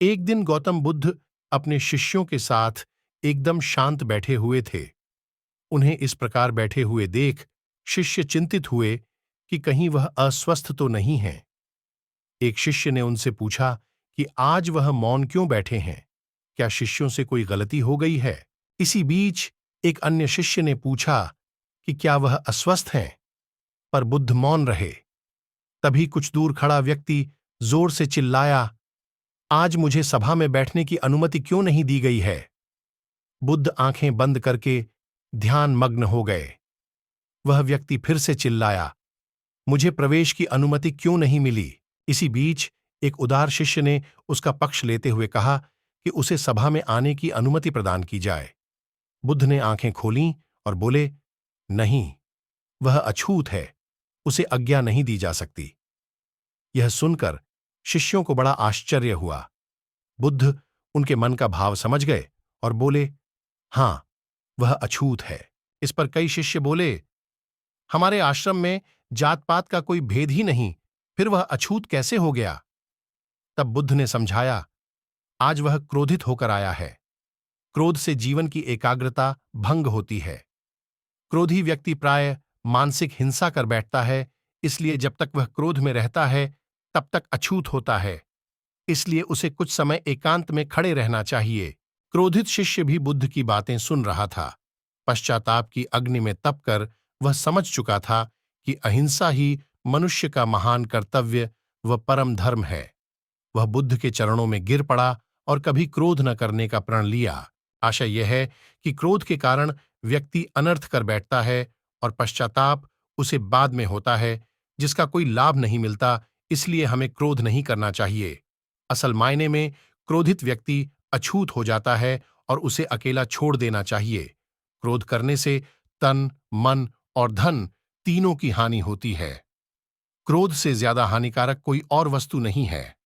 एक दिन गौतम बुद्ध अपने शिष्यों के साथ एकदम शांत बैठे हुए थे। उन्हें इस प्रकार बैठे हुए देख शिष्य चिंतित हुए कि कहीं वह अस्वस्थ तो नहीं हैं। एक शिष्य ने उनसे पूछा कि आज वह मौन क्यों बैठे हैं? क्या शिष्यों से कोई गलती हो गई है? इसी बीच एक अन्य शिष्य ने पूछा कि क्या वह अस्वस्थ हैं? पर बुद्ध मौन रहे। तभी कुछ दूर खड़ा व्यक्ति जोर से चिल्लाया, आज मुझे सभा में बैठने की अनुमति क्यों नहीं दी गई है? बुद्ध आंखें बंद करके ध्यान मग्न हो गए। वह व्यक्ति फिर से चिल्लाया, मुझे प्रवेश की अनुमति क्यों नहीं मिली? इसी बीच एक उदार शिष्य ने उसका पक्ष लेते हुए कहा कि उसे सभा में आने की अनुमति प्रदान की जाए। बुद्ध ने आंखें खोलीं और बोले, नहीं, वह अछूत है, उसे आज्ञा नहीं दी जा सकती। यह सुनकर शिष्यों को बड़ा आश्चर्य हुआ। बुद्ध उनके मन का भाव समझ गए और बोले, हां, वह अछूत है। इस पर कई शिष्य बोले, हमारे आश्रम में जात पात का कोई भेद ही नहीं, फिर वह अछूत कैसे हो गया? तब बुद्ध ने समझाया, आज वह क्रोधित होकर आया है। क्रोध से जीवन की एकाग्रता भंग होती है। क्रोधी व्यक्ति प्राय मानसिक हिंसा कर बैठता है, इसलिए जब तक वह क्रोध में रहता है तब तक अछूत होता है। इसलिए उसे कुछ समय एकांत में खड़े रहना चाहिए। क्रोधित शिष्य भी बुद्ध की बातें सुन रहा था। पश्चाताप की अग्नि में तपकर वह समझ चुका था कि अहिंसा ही मनुष्य का महान कर्तव्य व परम धर्म है। वह बुद्ध के चरणों में गिर पड़ा और कभी क्रोध न करने का प्रण लिया। आशय यह है कि क्रोध के कारण व्यक्ति अनर्थ कर बैठता है और पश्चाताप उसे बाद में होता है, जिसका कोई लाभ नहीं मिलता। इसलिए हमें क्रोध नहीं करना चाहिए। असल मायने में क्रोधित व्यक्ति अछूत हो जाता है और उसे अकेला छोड़ देना चाहिए। क्रोध करने से तन, मन और धन तीनों की हानि होती है। क्रोध से ज्यादा हानिकारक कोई और वस्तु नहीं है।